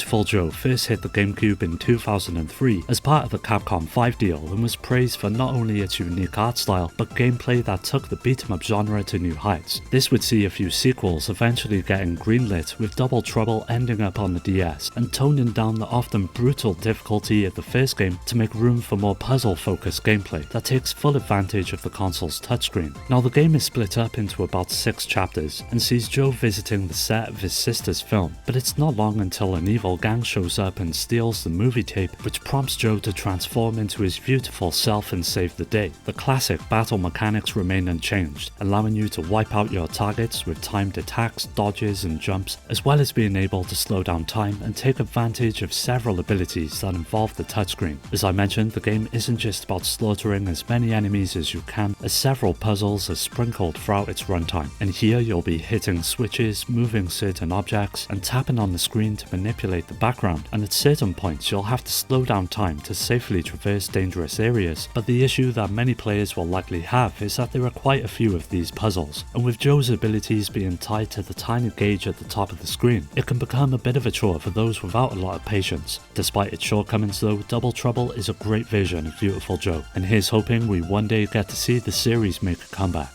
Beautiful Joe first hit the GameCube in 2003 as part of the Capcom 5 deal and was praised for not only its unique art style, but gameplay that took the beat-em-up genre to new heights. This would see a few sequels eventually getting greenlit, with Double Trouble ending up on the DS and toning down the often brutal difficulty of the first game to make room for more puzzle-focused gameplay that takes full advantage of the console's touchscreen. Now the game is split up into about 6 chapters and sees Joe visiting the set of his sister's film, but it's not long until an evil gang shows up and steals the movie tape, which prompts Joe to transform into his beautiful self and save the day. The classic battle mechanics remain unchanged, allowing you to wipe out your targets with timed attacks, dodges and jumps, as well as being able to slow down time and take advantage of several abilities that involve the touchscreen. As I mentioned, the game isn't just about slaughtering as many enemies as you can, as several puzzles are sprinkled throughout its runtime, and here you'll be hitting switches, moving certain objects, and tapping on the screen to manipulate the background, and at certain points you'll have to slow down time to safely traverse dangerous areas. But the issue that many players will likely have is that there are quite a few of these puzzles, and with Joe's abilities being tied to the tiny gauge at the top of the screen, it can become a bit of a chore for those without a lot of patience. Despite its shortcomings though, Double Trouble is a great version of Beautiful Joe, and here's hoping we one day get to see the series make a comeback.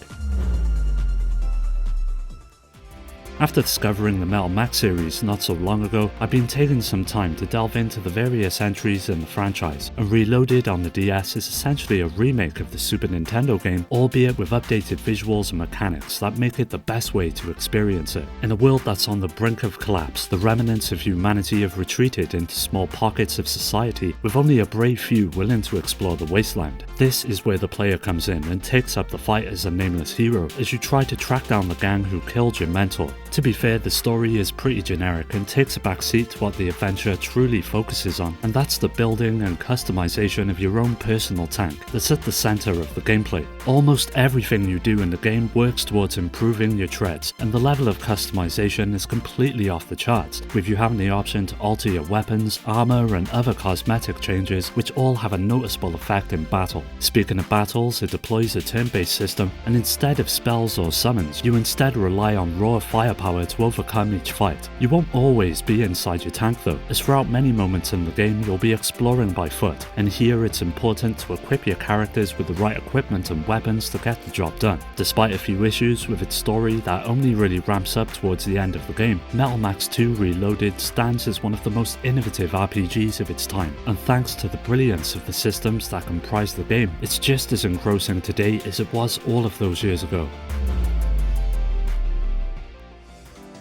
After discovering the Metal Max series not so long ago, I've been taking some time to delve into the various entries in the franchise, and Reloaded on the DS is essentially a remake of the Super Nintendo game, albeit with updated visuals and mechanics that make it the best way to experience it. In a world that's on the brink of collapse, the remnants of humanity have retreated into small pockets of society, with only a brave few willing to explore the wasteland. This is where the player comes in and takes up the fight as a nameless hero as you try to track down the gang who killed your mentor. To be fair, the story is pretty generic and takes a backseat to what the adventure truly focuses on, and that's the building and customization of your own personal tank that's at the center of the gameplay. Almost everything you do in the game works towards improving your treads, and the level of customization is completely off the charts, with you having the option to alter your weapons, armor and other cosmetic changes, which all have a noticeable effect in battle. Speaking of battles, it deploys a turn-based system, and instead of spells or summons, you instead rely on raw firepower to overcome each fight. You won't always be inside your tank though, as throughout many moments in the game you'll be exploring by foot, and here it's important to equip your characters with the right equipment and weapons to get the job done. Despite a few issues with its story that only really ramps up towards the end of the game, Metal Max 2 Reloaded stands as one of the most innovative RPGs of its time, and thanks to the brilliance of the systems that comprise the game, it's just as engrossing today as it was all of those years ago.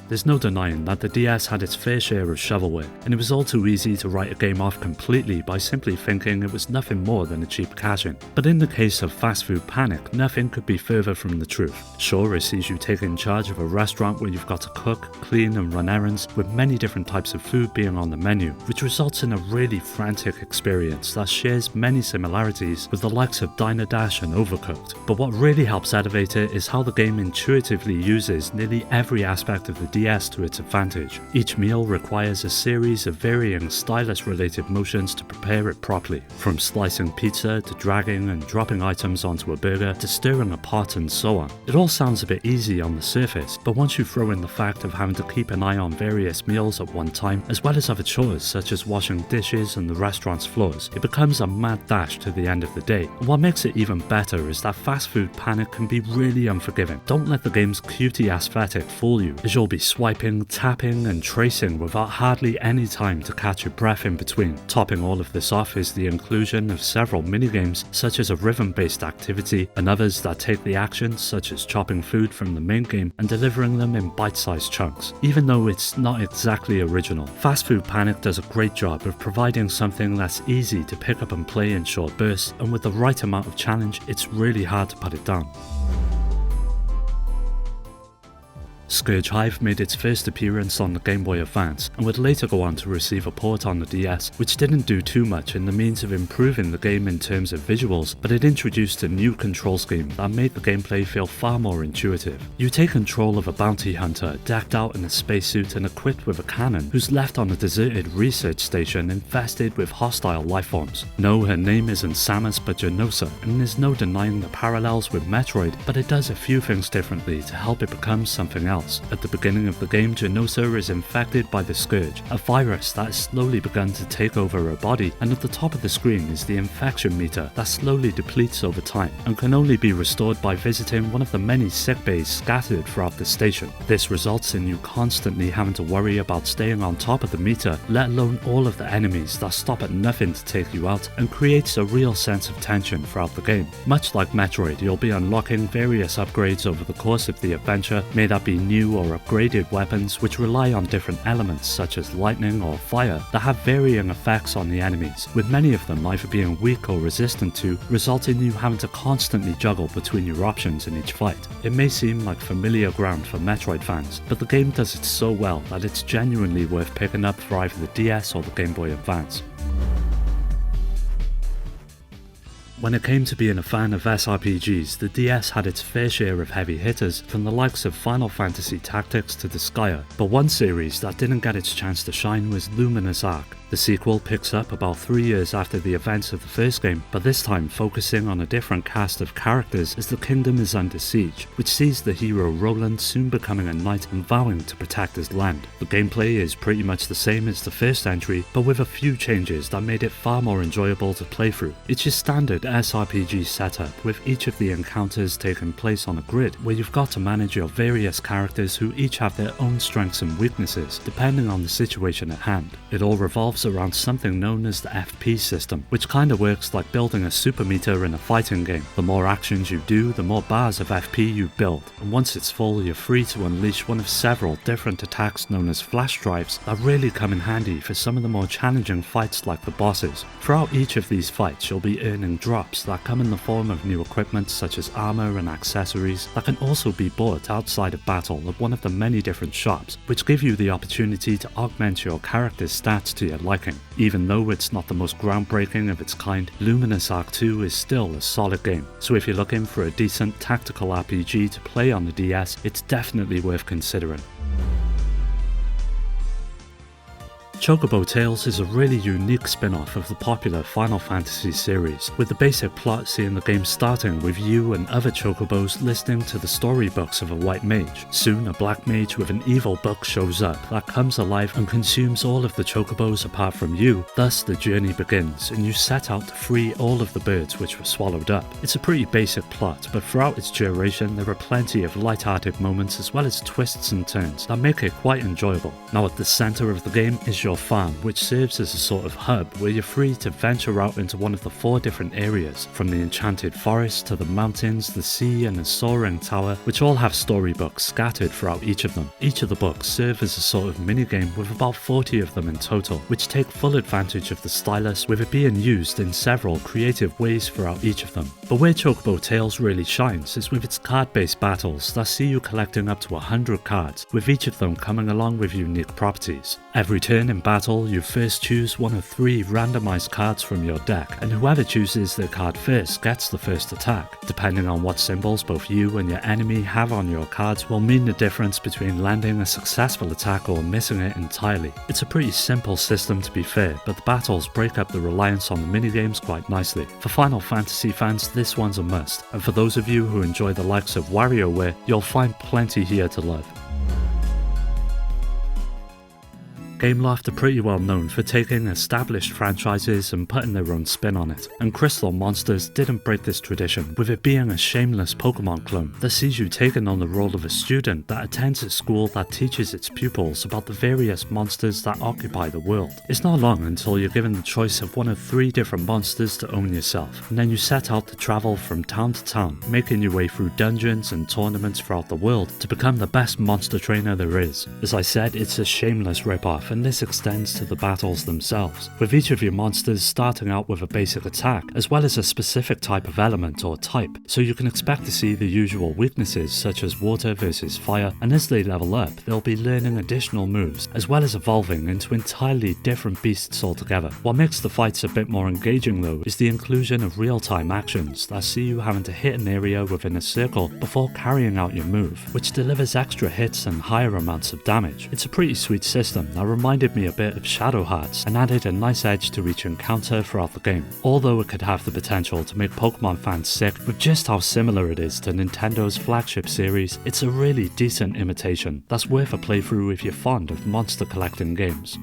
There's no denying that the DS had its fair share of shovelware, and it was all too easy to write a game off completely by simply thinking it was nothing more than a cheap cash-in. But in the case of Fast Food Panic, nothing could be further from the truth. Sure, it sees you taking charge of a restaurant where you've got to cook, clean and run errands, with many different types of food being on the menu, which results in a really frantic experience that shares many similarities with the likes of Diner Dash and Overcooked. But what really helps elevate it is how the game intuitively uses nearly every aspect of the DS to its advantage. Each meal requires a series of varying stylus-related motions to prepare it properly, from slicing pizza to dragging and dropping items onto a burger to stirring a pot and so on. It all sounds a bit easy on the surface, but once you throw in the fact of having to keep an eye on various meals at one time, as well as other chores such as washing dishes and the restaurant's floors, it becomes a mad dash to the end of the day. And what makes it even better is that Fast Food Panic can be really unforgiving. Don't let the game's cutie aesthetic fool you, as you'll be swiping, tapping and tracing without hardly any time to catch your breath in between. Topping all of this off is the inclusion of several minigames such as a rhythm-based activity, and others that take the actions such as chopping food from the main game and delivering them in bite-sized chunks. Even though it's not exactly original, Fast Food Panic does a great job of providing something that's easy to pick up and play in short bursts, and with the right amount of challenge, it's really hard to put it down. Scourge Hive made its first appearance on the Game Boy Advance and would later go on to receive a port on the DS, which didn't do too much in the means of improving the game in terms of visuals, but it introduced a new control scheme that made the gameplay feel far more intuitive. You take control of a bounty hunter decked out in a spacesuit and equipped with a cannon, who's left on a deserted research station infested with hostile lifeforms. No, her name isn't Samus but Genosa, and there's no denying the parallels with Metroid, but it does a few things differently to help it become something else. else. At the beginning of the game, Genosa is infected by the Scourge, a virus that has slowly begun to take over her body, and at the top of the screen is the infection meter that slowly depletes over time and can only be restored by visiting one of the many sick bays scattered throughout the station. This results in you constantly having to worry about staying on top of the meter, let alone all of the enemies that stop at nothing to take you out, and creates a real sense of tension throughout the game. Much like Metroid, you'll be unlocking various upgrades over the course of the adventure, may that be new or upgraded weapons which rely on different elements such as lightning or fire that have varying effects on the enemies, with many of them either being weak or resistant to, resulting in you having to constantly juggle between your options in each fight. It may seem like familiar ground for Metroid fans, but the game does it so well that it's genuinely worth picking up for either the DS or the Game Boy Advance. When it came to being a fan of SRPGs, the DS had its fair share of heavy hitters, from the likes of Final Fantasy Tactics to Disgaea, but one series that didn't get its chance to shine was Luminous Arc. The sequel picks up about 3 years after the events of the first game, but this time focusing on a different cast of characters as the kingdom is under siege, which sees the hero Roland soon becoming a knight and vowing to protect his land. The gameplay is pretty much the same as the first entry, but with a few changes that made it far more enjoyable to play through. It's your standard SRPG setup, with each of the encounters taking place on a grid, where you've got to manage your various characters who each have their own strengths and weaknesses, depending on the situation at hand. It all revolves around something known as the FP system, which kinda works like building a super meter in a fighting game. The more actions you do, the more bars of FP you build, and once it's full, you're free to unleash one of several different attacks known as flash drives that really come in handy for some of the more challenging fights like the bosses. Throughout each of these fights, you'll be earning drops that come in the form of new equipment such as armor and accessories that can also be bought outside of battle at one of the many different shops, which give you the opportunity to augment your character's stats to your liking. Even though it's not the most groundbreaking of its kind, Luminous Arc 2 is still a solid game, so if you're looking for a decent tactical RPG to play on the DS, it's definitely worth considering. Chocobo Tales is a really unique spin-off of the popular Final Fantasy series, with the basic plot seeing the game starting with you and other chocobos listening to the storybooks of a white mage. Soon a black mage with an evil book shows up that comes alive and consumes all of the chocobos apart from you. Thus the journey begins, and you set out to free all of the birds which were swallowed up. It's a pretty basic plot, but throughout its duration there are plenty of light-hearted moments as well as twists and turns that make it quite enjoyable. Now at the centre of the game is your farm, which serves as a sort of hub where you're free to venture out into one of the 4 different areas, from the enchanted forest to the mountains, the sea and the soaring tower, which all have storybooks scattered throughout each of them. Each of the books serve as a sort of minigame with about 40 of them in total, which take full advantage of the stylus, with it being used in several creative ways throughout each of them. But where Chocobo Tales really shines is with its card-based battles that see you collecting up to 100 cards, with each of them coming along with unique properties. Every turn in battle, you first choose one of 3 randomized cards from your deck, and whoever chooses their card first gets the first attack. Depending on what symbols both you and your enemy have on your cards will mean the difference between landing a successful attack or missing it entirely. It's a pretty simple system to be fair, but the battles break up the reliance on the minigames quite nicely. For Final Fantasy fans, this one's a must, and for those of you who enjoy the likes of WarioWare, you'll find plenty here to love. Gameloft are pretty well known for taking established franchises and putting their own spin on it, and Crystal Monsters didn't break this tradition, with it being a shameless Pokemon clone that sees you taking on the role of a student that attends a school that teaches its pupils about the various monsters that occupy the world. It's not long until you're given the choice of one of 3 different monsters to own yourself, and then you set out to travel from town to town, making your way through dungeons and tournaments throughout the world to become the best monster trainer there is. As I said, it's a shameless rip-off, and this extends to the battles themselves, with each of your monsters starting out with a basic attack, as well as a specific type of element or type, so you can expect to see the usual weaknesses such as water versus fire, and as they level up, they'll be learning additional moves, as well as evolving into entirely different beasts altogether. What makes the fights a bit more engaging though is the inclusion of real-time actions that see you having to hit an area within a circle before carrying out your move, which delivers extra hits and higher amounts of damage. It's a pretty sweet system that reminds reminded me a bit of Shadow Hearts and added a nice edge to each encounter throughout the game. Although it could have the potential to make Pokemon fans sick with just how similar it is to Nintendo's flagship series, it's a really decent imitation that's worth a playthrough if you're fond of monster collecting games.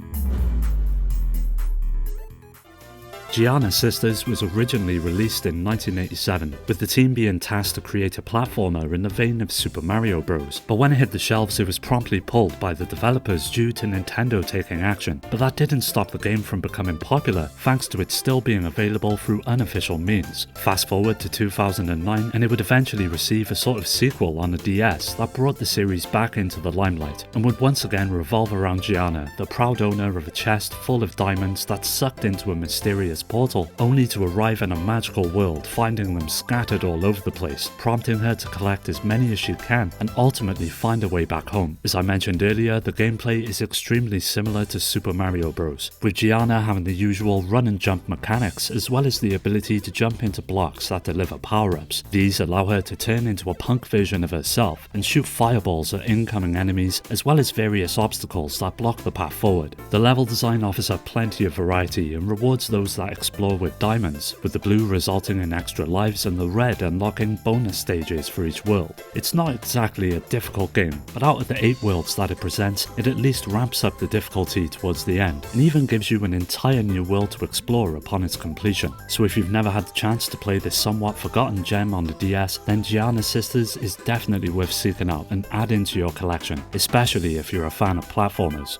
Giana Sisters was originally released in 1987, with the team being tasked to create a platformer in the vein of Super Mario Bros. But when it hit the shelves, it was promptly pulled by the developers due to Nintendo taking action. But that didn't stop the game from becoming popular, thanks to it still being available through unofficial means. Fast forward to 2009, and it would eventually receive a sort of sequel on the DS that brought the series back into the limelight, and would once again revolve around Giana, the proud owner of a chest full of diamonds that's sucked into a mysterious portal, only to arrive in a magical world, finding them scattered all over the place, prompting her to collect as many as she can and ultimately find a way back home. As I mentioned earlier, the gameplay is extremely similar to Super Mario Bros, with Giana having the usual run and jump mechanics as well as the ability to jump into blocks that deliver power-ups. These allow her to turn into a punk version of herself and shoot fireballs at incoming enemies as well as various obstacles that block the path forward. The level design offers her plenty of variety and rewards those that explore with diamonds, with the blue resulting in extra lives and the red unlocking bonus stages for each world. It's not exactly a difficult game, but out of the 8 worlds that it presents, it at least ramps up the difficulty towards the end, and even gives you an entire new world to explore upon its completion. So if you've never had the chance to play this somewhat forgotten gem on the DS, then Giana Sisters is definitely worth seeking out and adding to your collection, especially if you're a fan of platformers.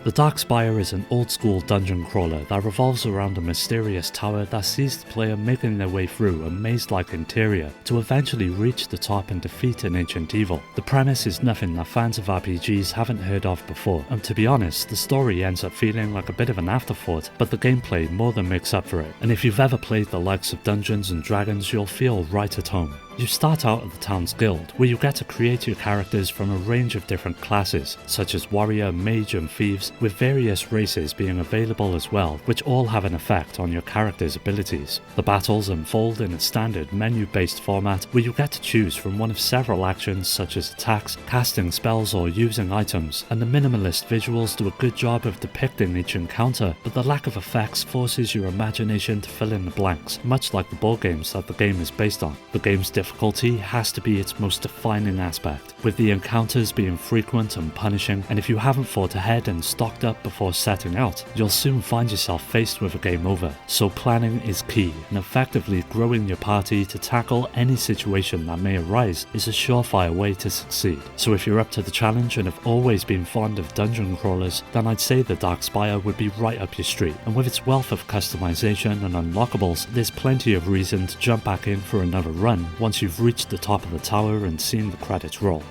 The Dark Spire is an old-school dungeon crawler that revolves around a mysterious tower that sees the player making their way through a maze-like interior to eventually reach the top and defeat an ancient evil. The premise is nothing that fans of RPGs haven't heard of before, and to be honest, the story ends up feeling like a bit of an afterthought, but the gameplay more than makes up for it. And if you've ever played the likes of Dungeons and Dragons, you'll feel right at home. You start out at the town's guild, where you get to create your characters from a range of different classes, such as warrior, mage and thieves, with various races being available as well, which all have an effect on your character's abilities. The battles unfold in a standard menu-based format, where you get to choose from one of several actions such as attacks, casting spells or using items, and the minimalist visuals do a good job of depicting each encounter, but the lack of effects forces your imagination to fill in the blanks, much like the board games that the game is based on. The game's difficulty has to be its most defining aspect, with the encounters being frequent and punishing, and if you haven't thought ahead and stocked up before setting out, you'll soon find yourself faced with a game over. So planning is key, and effectively growing your party to tackle any situation that may arise is a surefire way to succeed. So if you're up to the challenge and have always been fond of dungeon crawlers, then I'd say the Dark Spire would be right up your street, and with its wealth of customization and unlockables, there's plenty of reason to jump back in for another run once you've reached the top of the tower and seen the credits roll.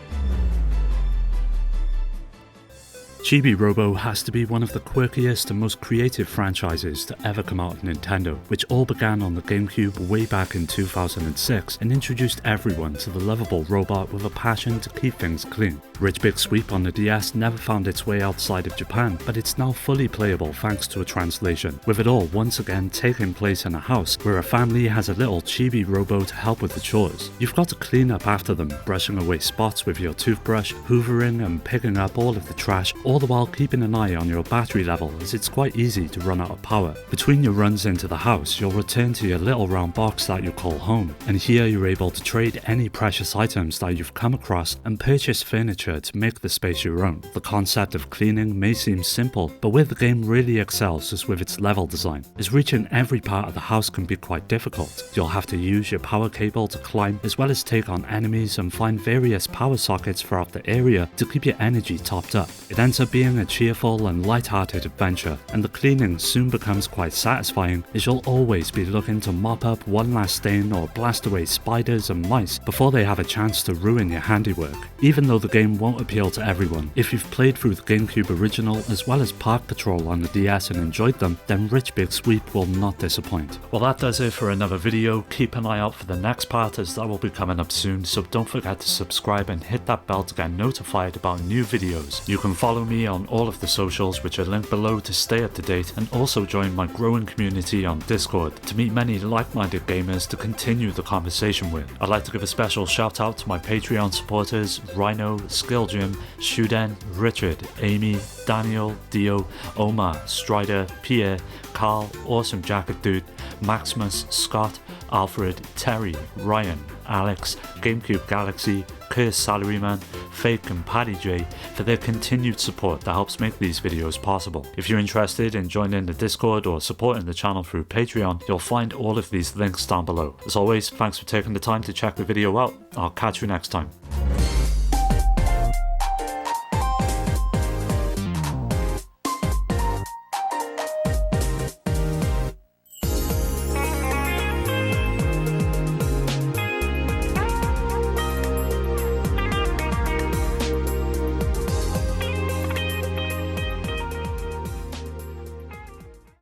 Chibi Robo has to be one of the quirkiest and most creative franchises to ever come out of Nintendo, which all began on the GameCube way back in 2006 and introduced everyone to the lovable robot with a passion to keep things clean. Rich Big Sweep on the DS never found its way outside of Japan, but it's now fully playable thanks to a translation, with it all once again taking place in a house where a family has a little Chibi Robo to help with the chores. You've got to clean up after them, brushing away spots with your toothbrush, hoovering and picking up all of the trash, all the while keeping an eye on your battery level, as it's quite easy to run out of power. Between your runs into the house, you'll return to your little round box that you call home, and here you're able to trade any precious items that you've come across and purchase furniture to make the space your own. The concept of cleaning may seem simple, but where the game really excels is with its level design, as reaching every part of the house can be quite difficult. You'll have to use your power cable to climb, as well as take on enemies and find various power sockets throughout the area to keep your energy topped up. It ends up being a cheerful and light-hearted adventure, and the cleaning soon becomes quite satisfying, as you'll always be looking to mop up one last stain or blast away spiders and mice before they have a chance to ruin your handiwork. Even though the game won't appeal to everyone, if you've played through the GameCube original as well as Park Patrol on the DS and enjoyed them, then Rich Big Sweep will not disappoint. Well, that does it for another video. Keep an eye out for the next part, as that will be coming up soon, so don't forget to subscribe and hit that bell to get notified about new videos. You can follow me me on all of the socials, which are linked below to stay up to date, and also join my growing community on Discord to meet many like-minded gamers to continue the conversation with. I'd like to give a special shout out to my Patreon supporters Rhino, Skill Jim, Shuden, Richard, Amy, Daniel, Dio, Omar, Strider, Pierre, Carl, Awesome Jacket Dude, Maximus, Scott, Alfred, Terry, Ryan, Alex, GameCube Galaxy, Curse Salaryman, Fake and Paddy J for their continued support that helps make these videos possible. If you're interested in joining the Discord or supporting the channel through Patreon, you'll find all of these links down below. As always, thanks for taking the time to check the video out. I'll catch you next time.